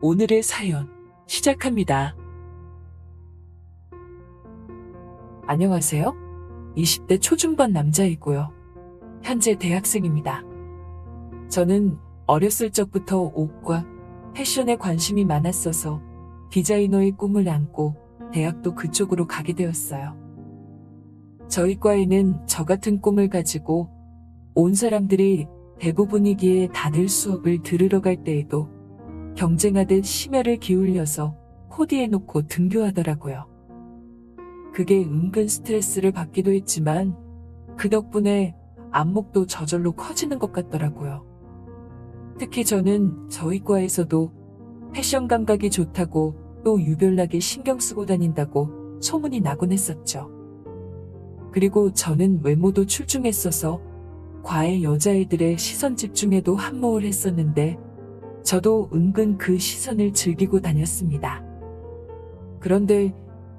오늘의 사연 시작합니다. 안녕하세요. 20대 초중반 남자이고요. 현재 대학생입니다. 저는 어렸을 적부터 옷과 패션에 관심이 많았어서 디자이너의 꿈을 안고 대학도 그쪽으로 가게 되었어요. 저희 과에는 저 같은 꿈을 가지고 온 사람들이 대부분이기에 다들 수업을 들으러 갈 때에도 경쟁하듯 심혈을 기울여서 코디해놓고 등교하더라고요. 그게 은근 스트레스를 받기도 했지만 그 덕분에 안목도 저절로 커지는 것 같더라고요. 특히 저는 저희 과에서도 패션 감각이 좋다고 또 유별나게 신경 쓰고 다닌다고 소문이 나곤 했었죠. 그리고 저는 외모도 출중했어서 과의 여자애들의 시선 집중에도 한몫을 했었는데 저도 은근 그 시선을 즐기고 다녔습니다. 그런데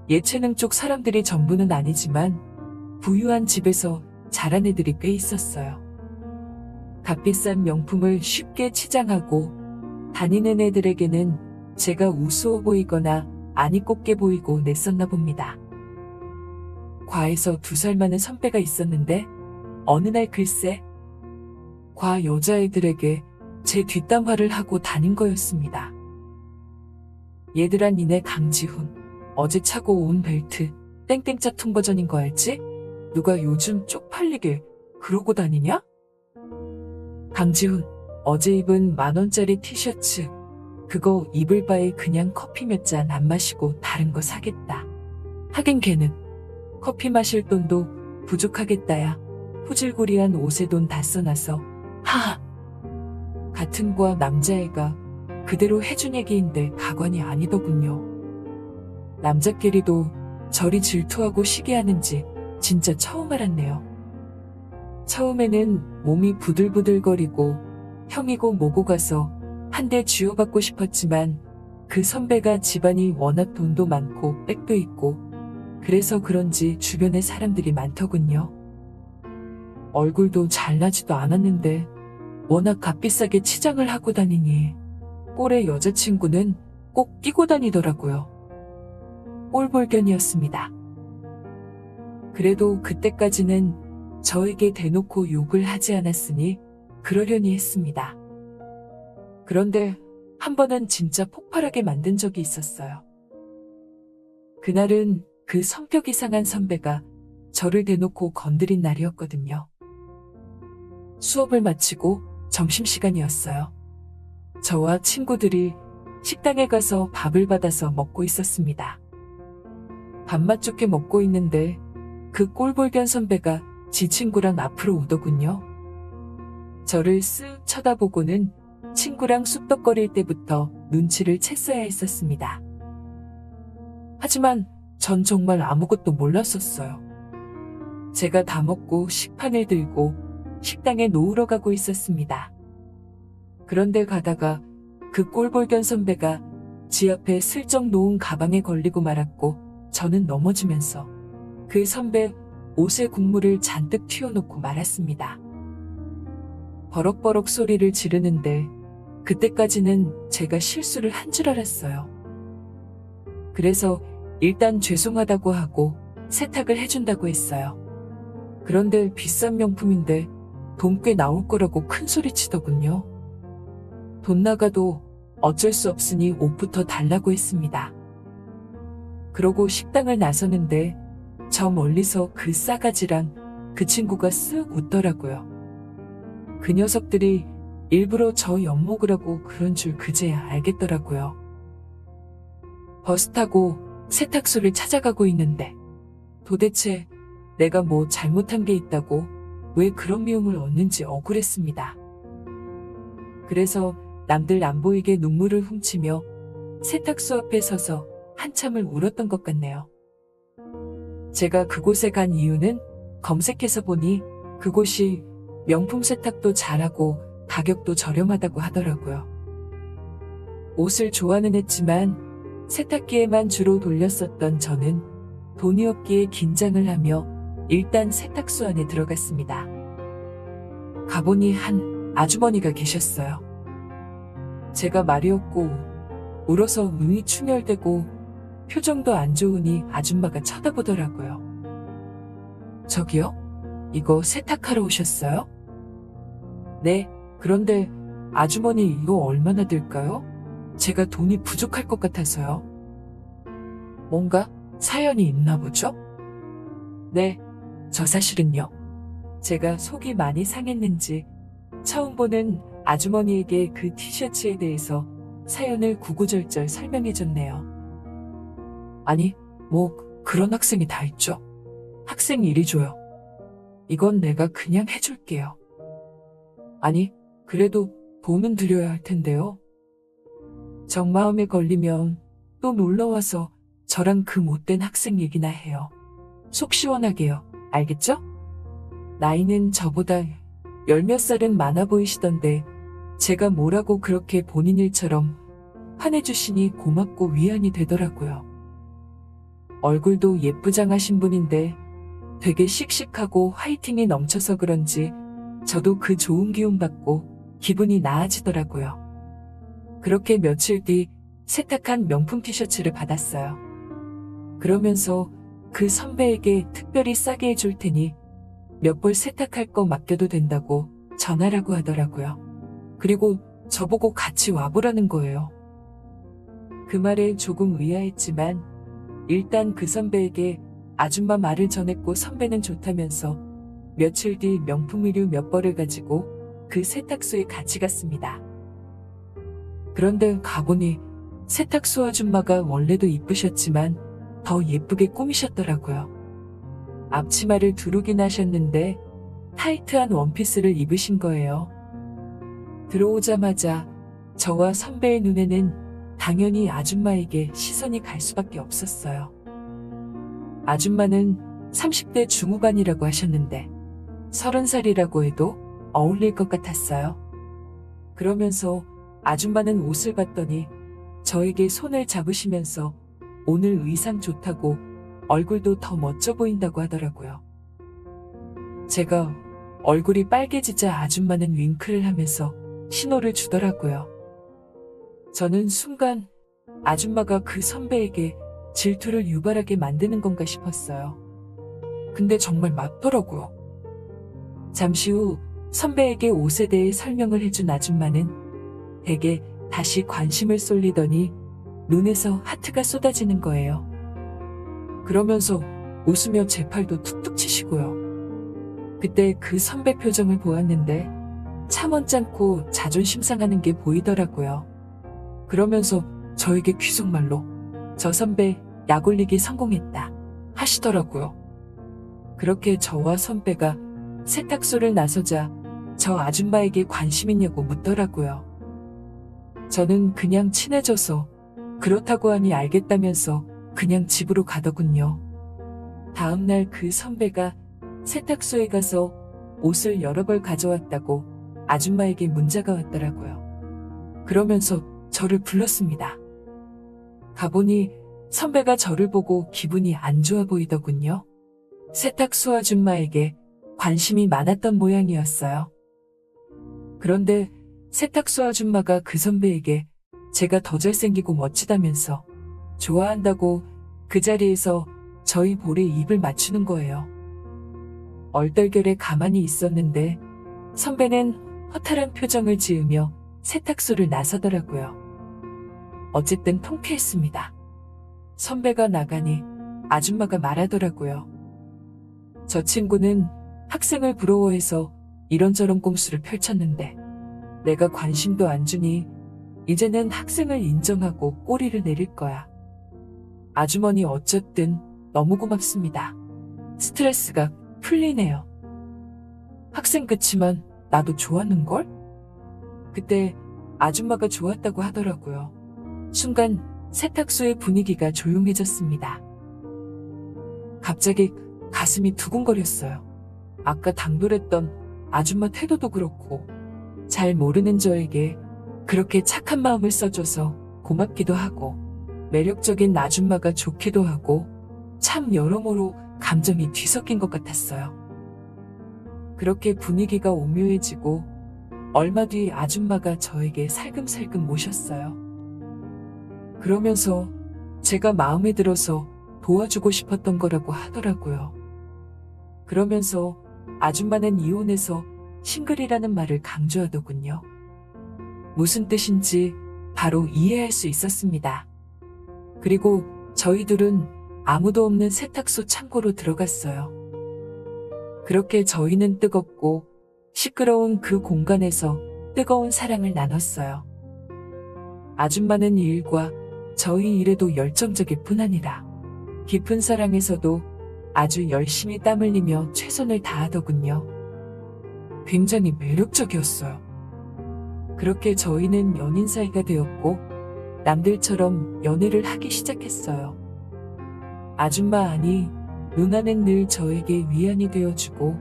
예체능 쪽 사람들이 전부는 아니지만 부유한 집에서 자란 애들이 꽤 있었어요. 값비싼 명품을 쉽게 치장하고 다니는 애들에게는 제가 우스워 보이거나 안이 곱게 보이고 냈었나 봅니다. 과에서 2살 많은 선배가 있었는데 어느 날 글쎄 과 여자애들에게 제 뒷담화를 하고 다닌 거였습니다. 얘들아 니네 강지훈 어제 차고 온 벨트 땡땡 짝퉁 버전인 거 알지? 누가 요즘 쪽팔리게 그러고 다니냐? 강지훈 어제 입은 10,000원짜리 티셔츠 그거 입을 바에 그냥 커피 몇 잔 안 마시고 다른 거 사겠다. 하긴 걔는 커피 마실 돈도 부족하겠다야. 후질구리한 옷에 돈 다 써놔서 하하. 같은 과 남자애가 그대로 해준 얘기인데 가관이 아니더군요. 남자끼리도 저리 질투하고 시기하는지 진짜 처음 알았네요. 처음에는 몸이 부들부들거리고 형이고 뭐고 가서 한 대 쥐어받고 싶었지만 그 선배가 집안이 워낙 돈도 많고 백도 있고 그래서 그런지 주변에 사람들이 많더군요. 얼굴도 잘나지도 않았는데 워낙 값비싸게 치장을 하고 다니니 꼴의 여자친구는 꼭 끼고 다니더라고요. 꼴볼견이었습니다. 그래도 그때까지는 저에게 대놓고 욕을 하지 않았으니 그러려니 했습니다. 그런데 한 번은 진짜 폭발하게 만든 적이 있었어요. 그날은 그 성격 이상한 선배가 저를 대놓고 건드린 날이었거든요. 수업을 마치고 점심시간이었어요. 저와 친구들이 식당에 가서 밥을 받아서 먹고 있었습니다. 밥맛 좋게 먹고 있는데 그 꼴볼견 선배가 지 친구랑 앞으로 오더군요. 저를 쓱 쳐다보고는 친구랑 쑥덕거릴 때부터 눈치를 챘어야 했었습니다. 하지만 전 정말 아무것도 몰랐었어요. 제가 다 먹고 식판을 들고 식당에 놓으러 가고 있었습니다. 그런데 가다가 그 꼴볼견 선배가 지 앞에 슬쩍 놓은 가방에 걸리고 말았고 저는 넘어지면서 그 선배 옷에 국물을 잔뜩 튀어놓고 말았습니다. 버럭버럭 소리를 지르는데 그때까지는 제가 실수를 한 줄 알았어요. 그래서 일단 죄송하다고 하고 세탁을 해준다고 했어요. 그런데 비싼 명품인데 돈 꽤 나올 거라고 큰 소리 치더군요. 돈 나가도 어쩔 수 없으니 옷부터 달라고 했습니다. 그러고 식당을 나서는데 저 멀리서 그 싸가지랑 그 친구가 쓱 웃더라고요. 그 녀석들이 일부러 저 엿먹으라고 그런 줄 그제야 알겠더라고요. 버스 타고 세탁소를 찾아가고 있는데 도대체 내가 뭐 잘못한 게 있다고 왜 그런 미움을 얻는지 억울했습니다. 그래서 남들 안 보이게 눈물을 훔치며 세탁소 앞에 서서 한참을 울었던 것 같네요. 제가 그곳에 간 이유는 검색해서 보니 그곳이 명품 세탁도 잘하고 가격도 저렴하다고 하더라고요. 옷을 좋아는 했지만 세탁기에만 주로 돌렸었던 저는 돈이 없기에 긴장을 하며 일단 세탁소 안에 들어갔습니다. 가보니 한 아주머니가 계셨어요. 제가 말이었고 울어서 눈이 충혈되고 표정도 안 좋으니 아줌마가 쳐다보더라고요. 저기요? 이거 세탁하러 오셨어요? 네, 그런데 아주머니 이거 얼마나 들까요? 제가 돈이 부족할 것 같아서요. 뭔가 사연이 있나 보죠? 네, 저 사실은요. 제가 속이 많이 상했는지 처음 보는 아주머니에게 그 티셔츠에 대해서 사연을 구구절절 설명해줬네요. 아니, 뭐 그런 학생이 다 있죠. 학생 일이 줘요. 이건 내가 그냥 해줄게요. 아니, 그래도 돈은 드려야 할 텐데요. 정 마음에 걸리면 또 놀러와서 저랑 그 못된 학생 얘기나 해요. 속 시원하게요. 알겠죠? 나이는 저보다 열 몇 살은 많아 보이시던데 제가 뭐라고 그렇게 본인 일처럼 화내주시니 고맙고 위안이 되더라고요. 얼굴도 예쁘장하신 분인데 되게 씩씩하고 화이팅이 넘쳐서 그런지 저도 그 좋은 기운 받고 기분이 나아지더라고요. 그렇게 며칠 뒤 세탁한 명품 티셔츠를 받았어요. 그러면서 그 선배에게 특별히 싸게 해줄 테니 몇 벌 세탁할 거 맡겨도 된다고 전화라고 하더라고요. 그리고 저보고 같이 와보라는 거예요. 그 말에 조금 의아했지만 일단 그 선배에게 아줌마 말을 전했고 선배는 좋다면서 며칠 뒤 명품 의류 몇 벌을 가지고 그 세탁소에 같이 갔습니다. 그런데 가보니 세탁소 아줌마가 원래도 이쁘셨지만 더 예쁘게 꾸미셨더라고요. 앞치마를 두르긴 하셨는데 타이트한 원피스를 입으신 거예요. 들어오자마자 저와 선배의 눈에는 당연히 아줌마에게 시선이 갈 수밖에 없었어요. 아줌마는 30대 중후반이라고 하셨는데 30살이라고 해도 어울릴 것 같았어요. 그러면서 아줌마는 옷을 봤더니 저에게 손을 잡으시면서 오늘 의상 좋다고 얼굴도 더 멋져 보인다고 하더라고요. 제가 얼굴이 빨개지자 아줌마는 윙크를 하면서 신호를 주더라고요. 저는 순간 아줌마가 그 선배에게 질투를 유발하게 만드는 건가 싶었어요. 근데 정말 맞더라고요. 잠시 후 선배에게 옷에 대해 설명을 해준 아줌마는 대개 다시 관심을 쏠리더니 눈에서 하트가 쏟아지는 거예요. 그러면서 웃으며 제 팔도 툭툭 치시고요. 그때 그 선배 표정을 보았는데 참 언짢고 자존심 상하는 게 보이더라고요. 그러면서 저에게 귓속말로 저 선배 약 올리기 성공했다 하시더라고요. 그렇게 저와 선배가 세탁소를 나서자 저 아줌마에게 관심 있냐고 묻더라고요. 저는 그냥 친해져서 그렇다고 하니 알겠다면서 그냥 집으로 가더군요. 다음날 그 선배가 세탁소에 가서 옷을 여러 벌 가져왔다고 아줌마에게 문자가 왔더라고요. 그러면서 저를 불렀습니다. 가보니 선배가 저를 보고 기분이 안 좋아 보이더군요. 세탁소 아줌마에게 관심이 많았던 모양이었어요. 그런데 세탁소 아줌마가 그 선배에게 제가 더 잘생기고 멋지다면서 좋아한다고 그 자리에서 저희 볼에 입을 맞추는 거예요. 얼떨결에 가만히 있었는데 선배는 허탈한 표정을 지으며 세탁소를 나서더라고요. 어쨌든 통쾌했습니다. 선배가 나가니 아줌마가 말하더라고요. 저 친구는 학생을 부러워해서 이런저런 꼼수를 펼쳤는데 내가 관심도 안 주니 이제는 학생을 인정하고 꼬리를 내릴 거야. 아주머니 어쨌든 너무 고맙습니다. 스트레스가 풀리네요. 학생 그치만 나도 좋았는걸? 그때 아줌마가 좋았다고 하더라고요. 순간 세탁소의 분위기가 조용해졌습니다. 갑자기 가슴이 두근거렸어요. 아까 당돌했던 아줌마 태도도 그렇고 잘 모르는 저에게 그렇게 착한 마음을 써줘서 고맙기도 하고 매력적인 아줌마가 좋기도 하고 참 여러모로 감정이 뒤섞인 것 같았어요. 그렇게 분위기가 오묘해지고 얼마 뒤 아줌마가 저에게 살금살금 모셨어요. 그러면서 제가 마음에 들어서 도와주고 싶었던 거라고 하더라고요. 그러면서 아줌마는 이혼해서 싱글이라는 말을 강조하더군요. 무슨 뜻인지 바로 이해할 수 있었습니다. 그리고 저희 둘은 아무도 없는 세탁소 창고로 들어갔어요. 그렇게 저희는 뜨겁고 시끄러운 그 공간에서 뜨거운 사랑을 나눴어요. 아줌마는 일과 저희 일에도 열정적일 뿐 아니라 깊은 사랑에서도 아주 열심히 땀 흘리며 최선을 다하더군요. 굉장히 매력적이었어요. 그렇게 저희는 연인 사이가 되었고 남들처럼 연애를 하기 시작했어요. 아줌마 아니 누나는 늘 저에게 위안이 되어주고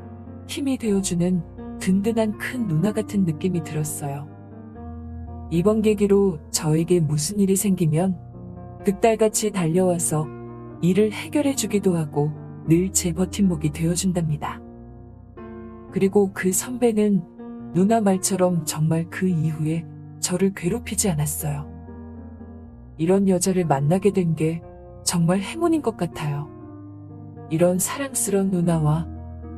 힘이 되어주는 든든한 큰 누나 같은 느낌이 들었어요. 이번 계기로 저에게 무슨 일이 생기면 득달같이 달려와서 일을 해결해주기도 하고 늘 제 버팀목이 되어준답니다. 그리고 그 선배는 누나 말처럼 정말 그 이후에 저를 괴롭히지 않았어요. 이런 여자를 만나게 된 게 정말 행운인 것 같아요. 이런 사랑스러운 누나와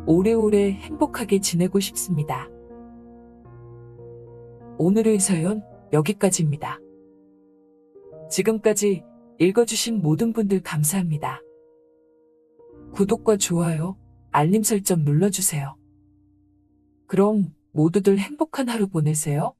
오래오래 행복하게 지내고 싶습니다. 오늘의 사연 여기까지입니다. 지금까지 읽어주신 모든 분들 감사합니다. 구독과 좋아요, 알림 설정 눌러주세요. 그럼 모두들 행복한 하루 보내세요.